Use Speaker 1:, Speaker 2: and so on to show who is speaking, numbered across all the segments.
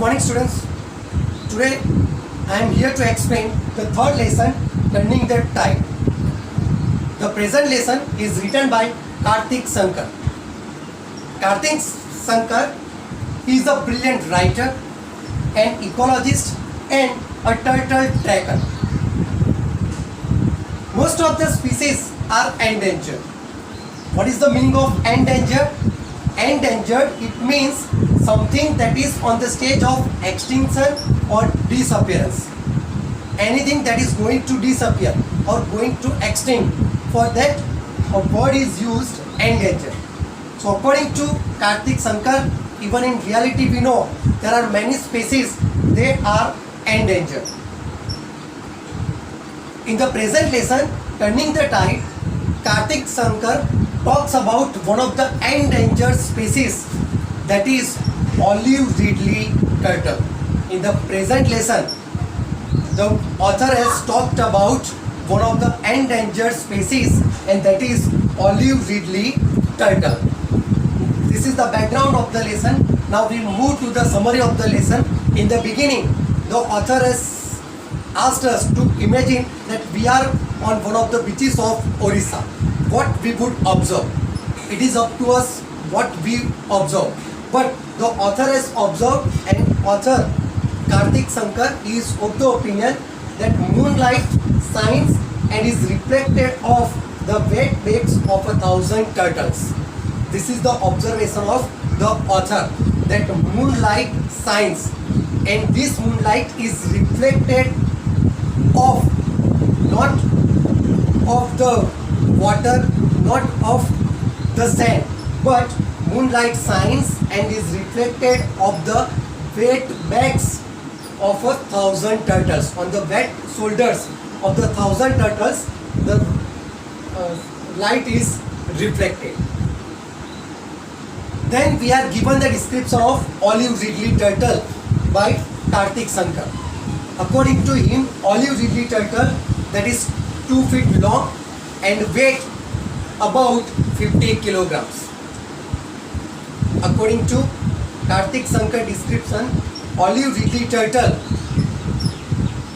Speaker 1: morning, students. Today I am here to explain the third lesson, Turning the Tide. The present lesson is written by Karthik Sankar. Karthik Sankar is a brilliant writer, an ecologist and a turtle tracker. Most of the species are endangered. What is the meaning of endangered? Endangered, it means something that is on the stage of extinction or disappearance. Anything that is going to disappear or going to extinct, for that a word is used endangered. So according to Karthik Sankar, even in reality we know there are many species, they are endangered. In the present lesson, Turning the Tide, Karthik Sankar talks about one of the endangered species, that is olive ridley turtle. In the present lesson, the author has talked about one of the endangered species, and that is olive ridley turtle. This is the background of the lesson. Now we move to the summary of the lesson. In the beginning, the author has asked us to imagine that we are on one of the beaches of Orissa. What we would observe. It is up to us what we observe. But the author has observed, and author Karthik Sankar is of the opinion that moonlight shines and is reflected off the wet backs of 1,000 turtles. This is the observation of the author, that moonlight shines and this moonlight is reflected off, not of the water, not of the sand, but moonlight shines and is reflected of the wet backs of 1,000 turtles. On the wet shoulders of the 1,000 turtles, the light is reflected. Then we are given the description of olive ridley turtle by Karthik Sankar. According to him, olive ridley turtle that is 2 feet long and weight about 50 kilograms. According to Karthik Sankar description, olive ridley turtle,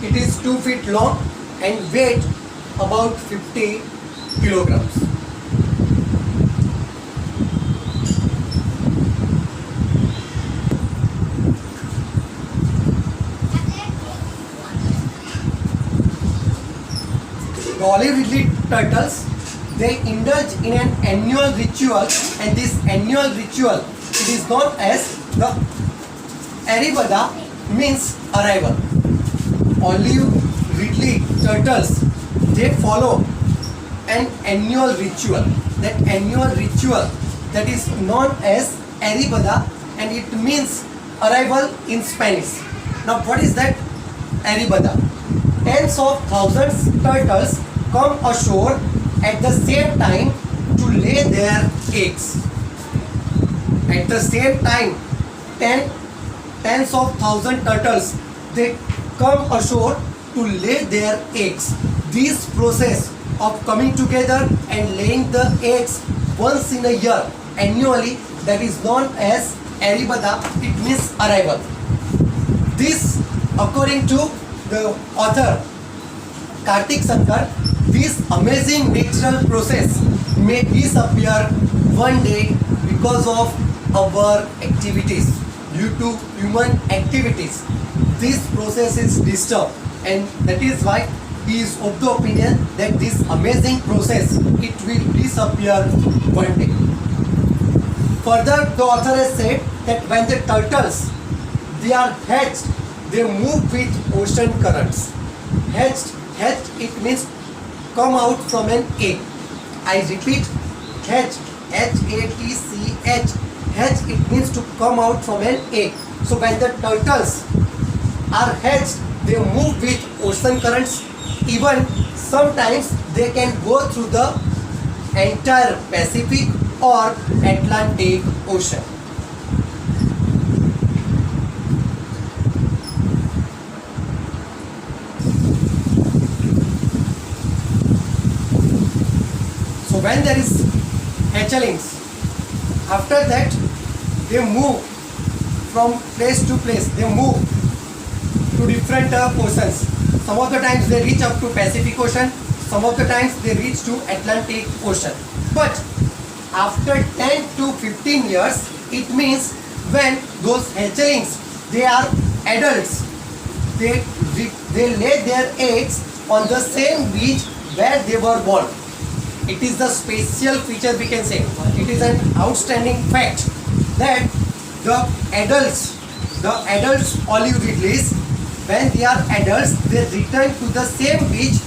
Speaker 1: it is 2 feet long and weight about 50 kilograms. The olive ridley turtles, they indulge in an annual ritual, and this annual ritual, it is known as the Arivada, means arrival. Olive ridley turtles, they follow an annual ritual. That annual ritual, that is known as Arivada, and it means arrival in Spanish. Now what is that Arivada? Tens of thousands turtles come ashore at the same time to lay their eggs. At the same time, tens of thousand turtles, they come ashore to lay their eggs. This process of coming together and laying the eggs once in a year, annually, that is known as Arivada, it means arrival. This, according to the author Karthik Sankar, this amazing natural process may disappear one day because of our activities. Due to human activities, this process is disturbed, and that is why he is of the opinion that this amazing process, it will disappear one day. Further, the author has said that when the turtles, they are hatched, they move with ocean currents. Hatched, it means come out from an egg. I repeat, hatch, H-A-T-C-H. Hatch, it means to come out from an egg. So when the turtles are hatched, they move with ocean currents. Even sometimes they can go through the entire Pacific or Atlantic Ocean. So when there is hatchlings, after that they move from place to place. They move to different oceans. Some of the times they reach up to Pacific Ocean. Some of the times they reach to Atlantic Ocean. But after 10 to 15 years, it means when those hatchlings, they are adults, they lay their eggs on the same beach where they were born. It is the special feature, we can say. It is an outstanding fact that the adults olive ridleys, when they are adults, they return to the same beach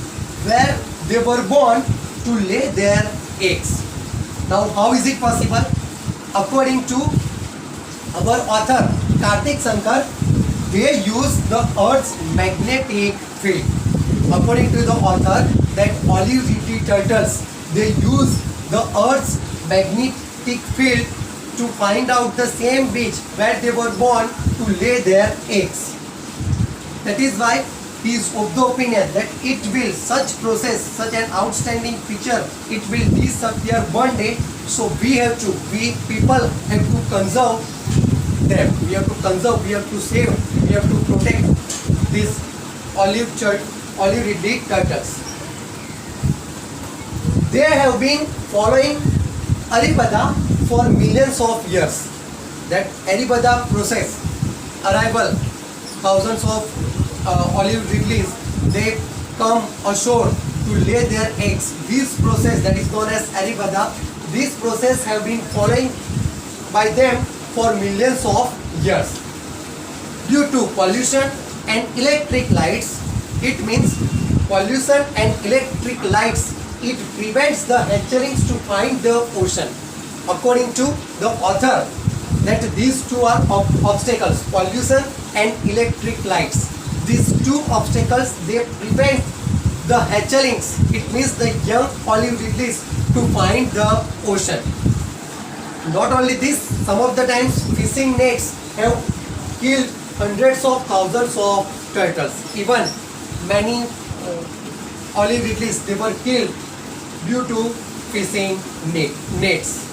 Speaker 1: where they were born to lay their eggs. Now, how is it possible? According to our author Karthik Sankar, they use the Earth's magnetic field. According to the author, that olive ridley turtles, they use the Earth's magnetic field to find out the same beach where they were born to lay their eggs. That is why he is of the opinion that it will, such process, such an outstanding feature, it will disappear one day. So we people have to conserve them. We have to conserve, we have to save, we have to protect these olive ridley turtles. They have been following Aribada for millions of years. That Aribada process, arrival, thousands of olive ridleys, they come ashore to lay their eggs. This process, that is known as Aribada, this process have been following by them for millions of years. Due to pollution and electric lights, it means pollution and electric lights, it prevents the hatchlings to find the ocean. According to the author, that these two are obstacles, pollution and electric lights. These two obstacles, they prevent the hatchlings, it means the young olive ridleys, to find the ocean. Not only this, some of the times fishing nets have killed hundreds of thousands of turtles. Even many olive ridleys, they were killed due to fishing nets.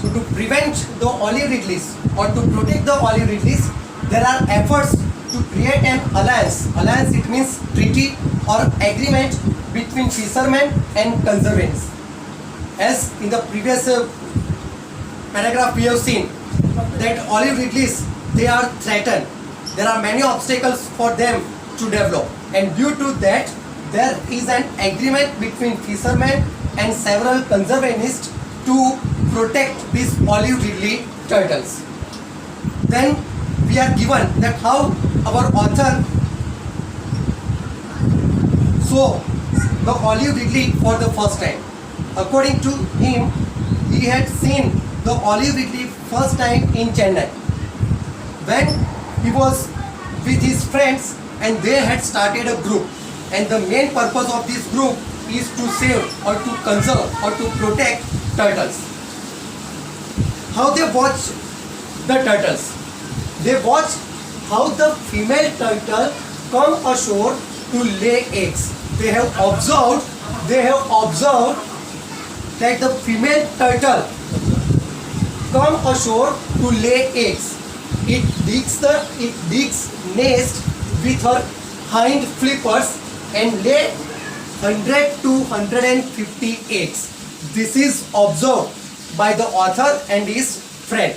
Speaker 1: So to prevent the olive ridleys or to protect the olive ridleys, there are efforts to create an alliance. Alliance, it means treaty or agreement between fishermen and conservationists. As in the previous paragraph we have seen that olive ridleys, they are threatened. There are many obstacles for them to develop, and due to that there is an agreement between fishermen and several conservationists to protect these olive ridley turtles. Then we are given that how our author saw the olive ridley for the first time. According to him, he had seen the olive ridley first time in Chennai when he was with his friends and they had started a group, and the main purpose of this group is to save or to conserve or to protect turtles. How they watch the turtles? They watch how the female turtle come ashore to lay eggs. They have observed that the female turtle come ashore to lay eggs. It digs nest with her hind flippers and lay 100 to 150 eggs. This is observed by the author and his friend.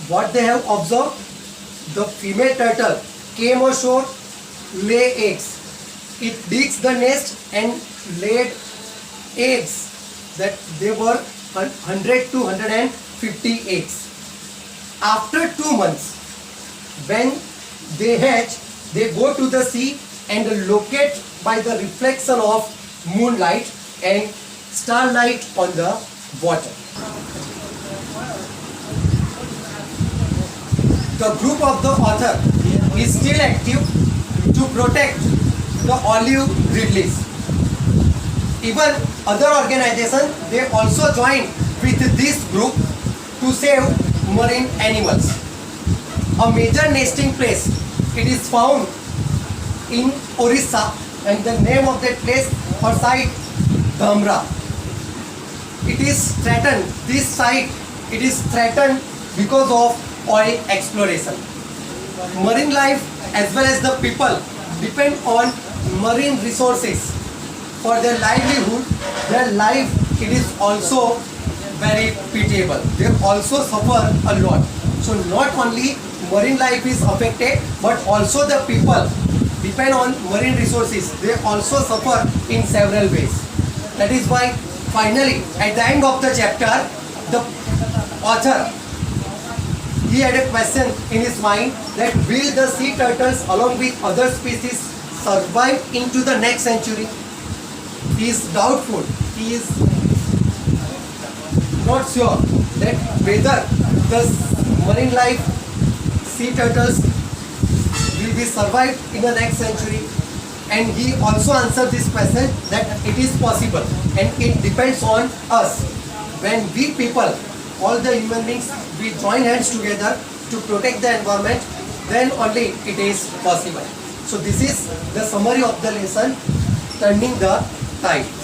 Speaker 1: What they have observed? The female turtle came ashore, lay eggs. It digs the nest and laid eggs. That they were 100 to 150 eggs. After 2 months, when they hatch, they go to the sea and locate by the reflection of moonlight and starlight on the water. The group of the author is still active to protect the olive ridleys. Even other organizations, they also join with this group to save marine animals. A major nesting place, it is found in Orissa, and the name of that place or site, Dhamra. it is threatened. This site, it is threatened because of oil exploration. Marine life as well as the people depend on marine resources for their livelihood. Their life, it is also very pitiable. They also suffer a lot. So not only marine life is affected, but also the people depend on marine resources. They also suffer in several ways. That is why finally at the end of the chapter, the author, he had a question in his mind that will the sea turtles along with other species survive into the next century? He is doubtful. He is not sure that whether the marine life, sea turtles will be survived in the next century. And he also answered this question that it is possible and it depends on us. When we people, all the human beings, we join hands together to protect the environment, then only it is possible. So this is the summary of the lesson, turning the tide.